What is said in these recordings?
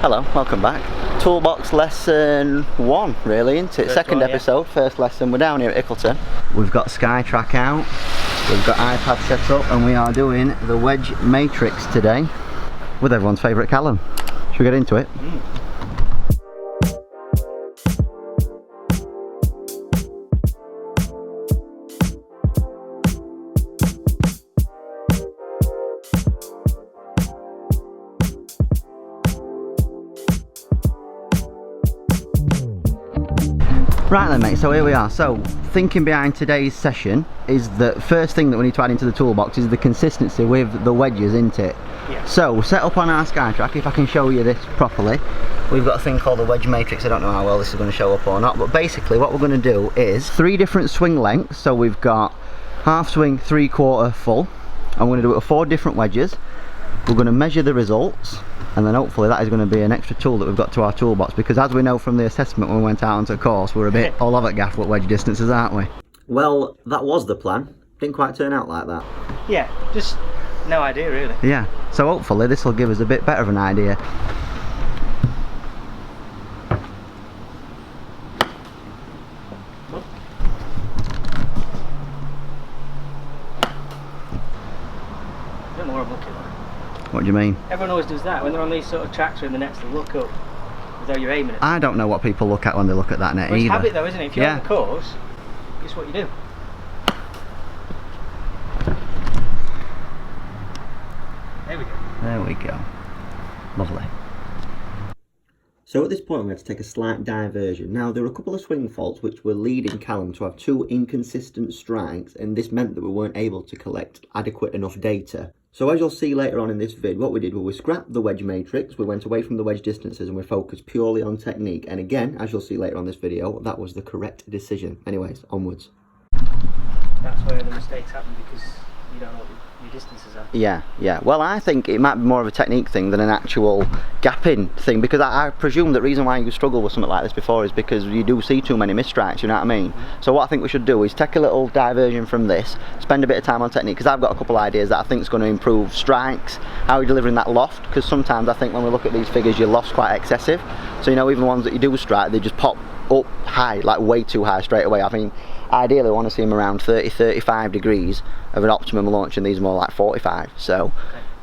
Hello, welcome back. Toolbox lesson 1, really, isn't it? Second episode, first lesson. We're down here at Ickleton. We've got SkyTrack out, we've got iPad set up, and we are doing the wedge matrix today with everyone's favourite Callum. Should we get into it? Right then mate, so here we are. So thinking behind today's session is the first thing that we need to add into the toolbox is the consistency with the wedges, isn't it? Yeah. So set up on our SkyTrack, if I can show you this properly, we've got a thing called the wedge matrix. I don't know how well this is going to show up or not, but basically what we're going to do is 3 different swing lengths. So we've got half swing, 3/4, full, and we're going to do it with 4 different wedges. We're going to measure the results, and then hopefully that is going to be an extra tool that we've got to our toolbox, because as we know from the assessment when we went out onto the course, we're a bit all over gaff with wedge distances, aren't we? Well, that was the plan. Didn't quite turn out like that. Yeah, just no idea really. Yeah, so hopefully this will give us a bit better of an idea. I don't know what I'm looking at. What do you mean? Everyone always does that when they're on these sort of tracks or in the nets. They look up as though you're aiming at them. I don't know what people look at when they look at that net Well, it's either. habit though, isn't it? If you're on the course, it's what you do. There we go. There we go. Lovely. So at this point we had to take a slight diversion. Now there were a couple of swing faults which were leading Callum to have 2 inconsistent strikes, and this meant that we weren't able to collect adequate enough data. So as you'll see later on in this vid, what we did was we scrapped the wedge matrix, we went away from the wedge distances and we focused purely on technique. And again, as you'll see later on this video, that was the correct decision. Anyways, onwards. That's where the mistakes happen, because you don't know what your distances are. Yeah. Well, I think it might be more of a technique thing than an actual gapping thing, because I presume the reason why you struggle with something like this before is because you do see too many misstrikes, you know what I mean? So what I think we should do is take a little diversion from this, spend a bit of time on technique, because I've got a couple of ideas that I think is going to improve strikes, how you're delivering that loft, because sometimes I think when we look at these figures your loft's quite excessive. So you know, even the ones that you do strike, they just pop up high, like way too high straight away. I mean, ideally I want to see them around 30-35 degrees of an optimum launch, and these are more like 45. So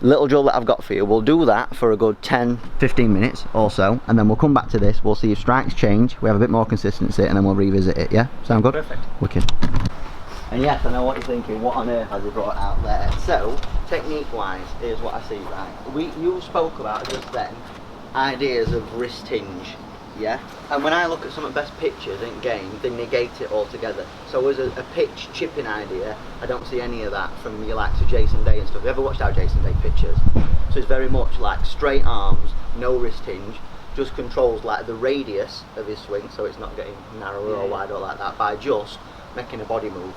little drill that I've got for you, we'll do that for a good 10-15 minutes or so, and then we'll come back to this, we'll see if strikes change, we have a bit more consistency, and then we'll revisit it. Yeah, sound good? Perfect. Wicked. And yes, I know what you're thinking, what on earth has he brought out there? So technique wise, here's what I see, right? You spoke about just then ideas of wrist hinge. Yeah, and when I look at some of the best pitches in game, they negate it altogether. So as a pitch chipping idea, I don't see any of that from your likes of Jason Day and stuff. Have you ever watched our Jason Day pitches? So it's very much like straight arms, no wrist hinge, just controls like the radius of his swing, so it's not getting narrower or wider like that, by just making a body move.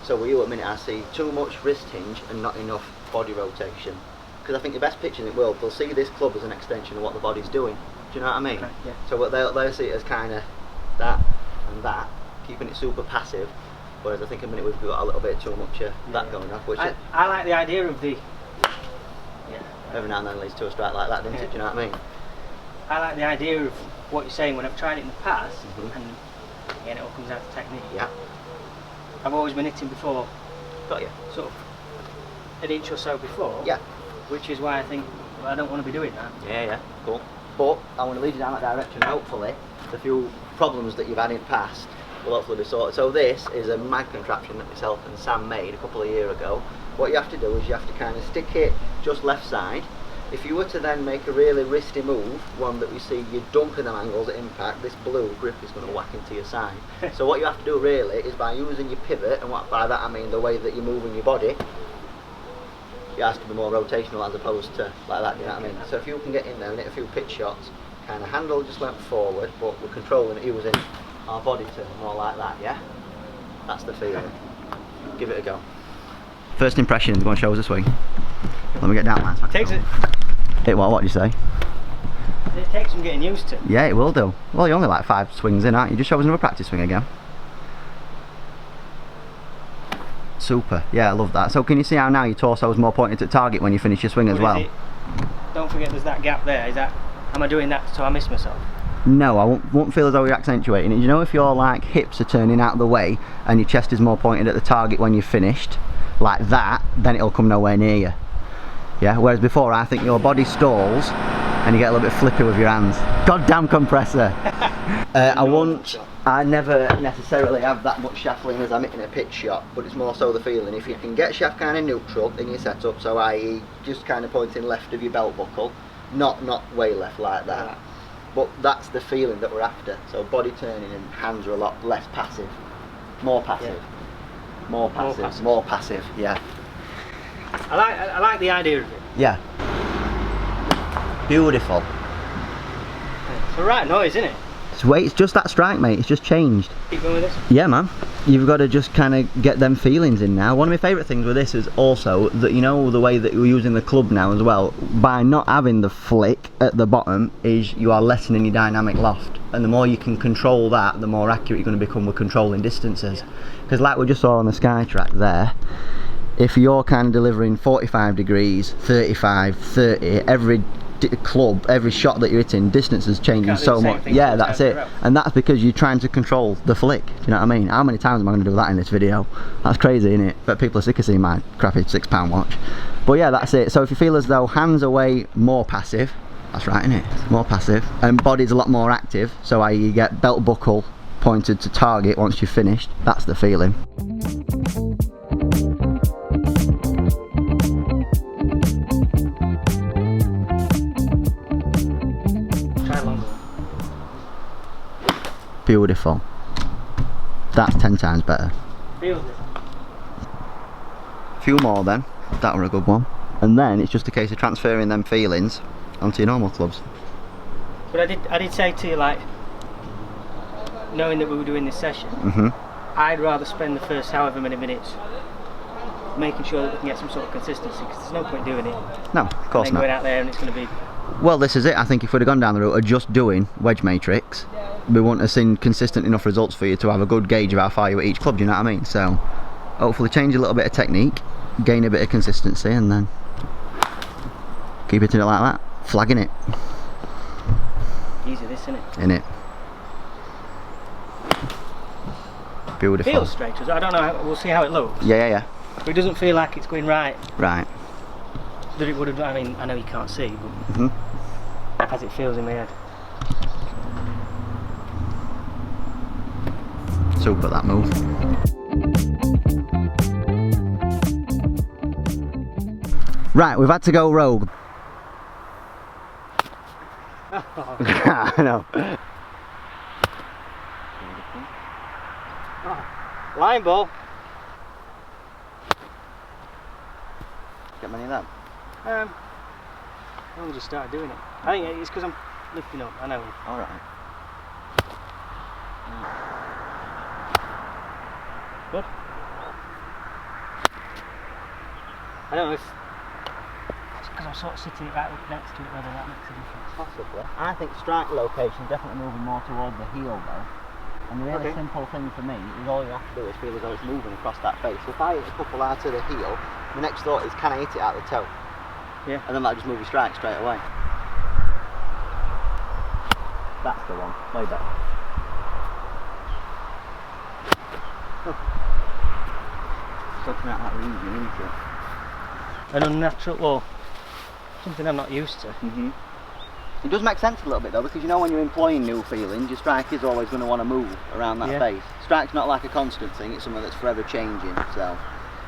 So with you at the minute I see too much wrist hinge and not enough body rotation. Because I think the best pitchers in the world, they'll see this club as an extension of what the body's doing. Do you know what I mean? Okay, yeah. So they'll see it as kind of that and that, keeping it super passive, whereas I think a minute we've got a little bit too much that going off. Which I like the idea of the... every now and then leads to a strike like that, doesn't it? Do you know what I mean? I like the idea of what you're saying. When I've tried it in the past, and again it all comes down to technique. Yeah. I've always been hitting before, Got you. sort of an inch or so before. Yeah. Which is why I think, well, I don't want to be doing that. Yeah, cool. But I want to lead you down that direction. Hopefully, the few problems that you've had in the past will hopefully be sorted. So this is a mag contraption that myself and Sam made a couple of years ago. What you have to do is you have to kind of stick it just left side. If you were to then make a really wristy move, one that we see you dumping them angles at impact, this blue grip is going to whack into your side. So what you have to do really is, by using your pivot, and what by that I mean the way that you're moving your body, it has to be more rotational as opposed to like that, do you know what I mean? So if you can get in there and hit a few pitch shots, kind of handle just went forward, but we're controlling it using our body turn, more like that, yeah? That's the feeling. Give it a go. First impressions, go and show us a swing. Let me get down, man. It what do you say? It takes some getting used to. Yeah, it will do. Well, you're only like 5 swings in, aren't you? Just show us another practice swing again. Super, yeah, I love that. So can you see how now your torso is more pointed to target when you finish your swing as well? Don't forget there's that gap there, is that Am I doing that so I miss myself? No, I won't feel as though you're accentuating it. You know, if your like hips are turning out of the way and your chest is more pointed at the target when you've finished, like that, then it'll come nowhere near you. Yeah, whereas before I think your body stalls and you get a little bit flippy with your hands. Goddamn compressor! I never necessarily have that much shaft lean as I'm hitting a pitch shot, but it's more so the feeling. If you can get shaft kind of neutral in your setup, so i.e. just kind of pointing left of your belt buckle, not way left like that, but that's the feeling that we're after. So body turning and hands are a lot less passive. More passive. Yeah. More passive, yeah. I like the idea of it. Yeah. Beautiful. It's a right noise, isn't it? It's just that strike, mate. It's just changed. Keep going with this? Yeah, man. You've got to just kind of get them feelings in now. One of my favourite things with this is also that, you know, the way that we're using the club now as well, by not having the flick at the bottom, is you are lessening your dynamic loft. And the more you can control that, the more accurate you're going to become with controlling distances. Because like we just saw on the sky track there, if you're kind of delivering 45 degrees, 35, 30, every club, every shot that you're hitting, distance is changing so much. Yeah, that's it. And that's because you're trying to control the flick. Do you know what I mean? How many times am I going to do that in this video? That's crazy, isn't it? But people are sick of seeing my crappy £6 watch. But yeah, that's it. So if you feel as though hands away, more passive, that's right, isn't it? More passive. And body's a lot more active, so i.e. you get belt buckle pointed to target once you've finished. That's the feeling. Beautiful. That's 10 times better. Feels it. Few more then. That were a good one. And then it's just a case of transferring them feelings onto your normal clubs. But I did say to you, like, knowing that we were doing this session, I'd rather spend the first however many minutes making sure that we can get some sort of consistency, because there's no point doing it. No, of course and then not. going out there and it's going to be... Well, this is it. I think if we'd have gone down the route of just doing wedge matrix, we wouldn't have seen consistent enough results for you to have a good gauge of how far you at each club, do you know what I mean? So hopefully change a little bit of technique, gain a bit of consistency, and then keep it in it like that, flagging it. Easy this, isn't it? In it. Beautiful. Feels straight, I don't know, we'll see how it looks. Yeah. But it doesn't feel like it's going right. Right. That it would have, I mean, I know you can't see, but as it feels in my head. Super, that move. Right, we've had to go rogue. I know. Line ball. Get many of them? I only just started doing it. I think it's because I'm lifting up, I know. Alright. Good. I don't know if it's because I'm sort of sitting right up next to it, whether that makes a difference. Possibly. I think strike location definitely moving more towards the heel though. And the really simple thing for me is all you have to do is feel as though it's moving across that face. If I hit a couple out to the heel, the next thought is, can I hit it out the toe? Yeah. And then that'll just move your strike straight away. That's the one. Way better. Something out that easy, isn't it? An unnatural, well, something I'm not used to. It does make sense a little bit though, because you know when you're employing new feelings, your strike is always going to want to move around that face. Strike's not like a constant thing, it's something that's forever changing. So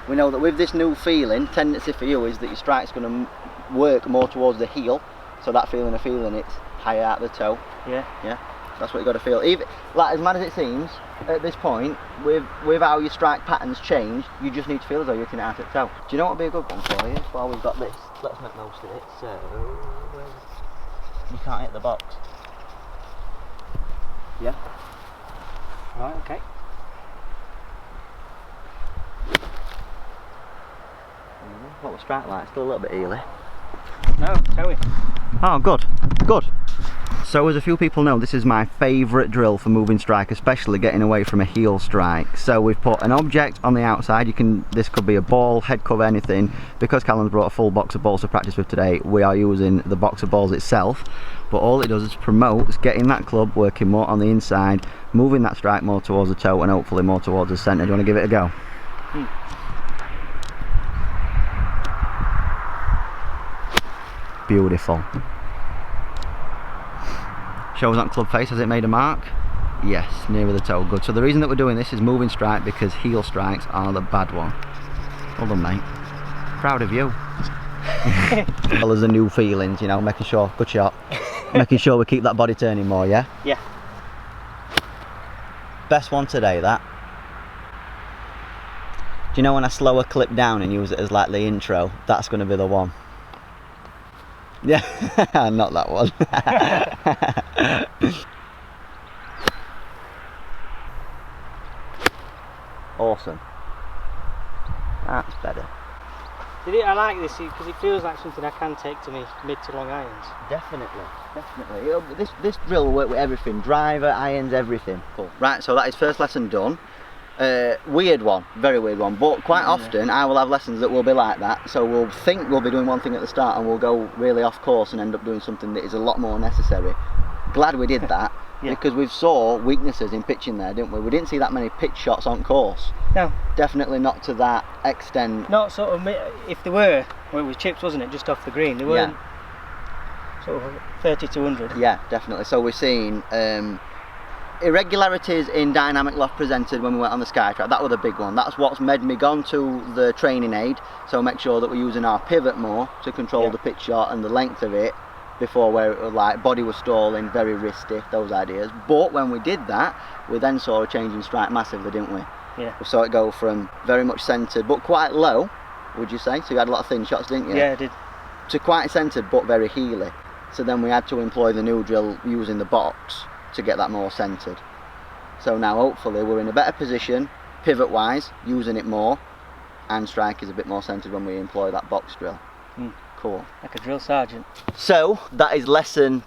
we know that with this new feeling, tendency for you is that your strike's going to work more towards the heel, so that feeling of feeling it's higher out the toe. Yeah. That's what you got to feel. Even like as mad as it seems at this point, with how your strike patterns change, you just need to feel as though you're hitting it out at the toe. Do you know what would be a good one for you? While we've got this, let's make most of it. So you can't hit the box. Yeah. Right. Okay. What was strike like? Still a little bit eely. No, tell me. Oh, good. Good. So as a few people know, this is my favourite drill for moving strike, especially getting away from a heel strike. So we've put an object on the outside. This could be a ball, head cover, anything. Because Callum's brought a full box of balls to practice with today, we are using the box of balls itself. But all it does is promotes getting that club working more on the inside, moving that strike more towards the toe and hopefully more towards the centre. Do you want to give it a go? Beautiful. Shows on club face, has it made a mark? Yes, nearer the toe, good. So the reason that we're doing this is moving strike because heel strikes are the bad one. Well done, mate. Proud of you. Well, there's the new feelings, you know, making sure, good shot. Making sure we keep that body turning more, yeah? Yeah. Best one today, that. Do you know when I slow a clip down and use it as like the intro? That's going to be the one. Yeah, not that one. Awesome. That's better. I like this because it feels like something I can take to me mid to long irons. Definitely, definitely. This drill will work with everything, driver, irons, everything. Cool. Right, so that is first lesson done. Weird one, very weird one, but quite often I will have lessons that will be like that. So we'll think we'll be doing one thing at the start and we'll go really off course and end up doing something that is a lot more necessary. Glad we did that. Yeah. Because we saw weaknesses in pitching there, didn't we? We didn't see that many pitch shots on course. No. Definitely not to that extent. Not sort of, if there were, well, it was chips, wasn't it, just off the green, they weren't sort of 30 to 100. Yeah, definitely. So we're seeing irregularities in dynamic loft presented when we went on the sky track. That was a big one. That's what's made me gone to the training aid, so make sure that we're using our pivot more to control the pitch shot and the length of it. Before, where it was like body was stalling, very wristy, those ideas. But when we did that, we then saw a change in strike massively, didn't we? Yeah. We saw it go from very much centred but quite low, would you say? So you had a lot of thin shots, didn't you? Yeah, I did. To quite centred but very heely. So then we had to employ the new drill using the box to get that more centred. So now hopefully we're in a better position, pivot wise, using it more, and strike is a bit more centred when we employ that box drill. Cool. Like a drill sergeant. So that is lesson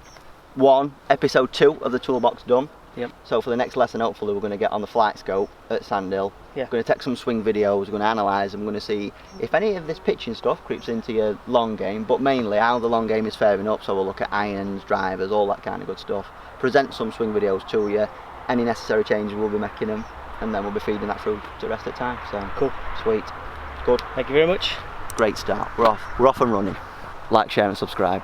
1, episode 2 of the toolbox done. Yep. So for the next lesson, hopefully we're going to get on the flight scope at Sandhill. Yeah. We're going to take some swing videos, we're going to analyse them, we're going to see if any of this pitching stuff creeps into your long game, but mainly how the long game is faring up. So we'll look at irons, drivers, all that kind of good stuff. Present some swing videos to you, any necessary changes we'll be making them, and then we'll be feeding that through to the rest of the time. So cool. Sweet. Good. Thank you very much. Great start. We're off and running. Like, share and subscribe.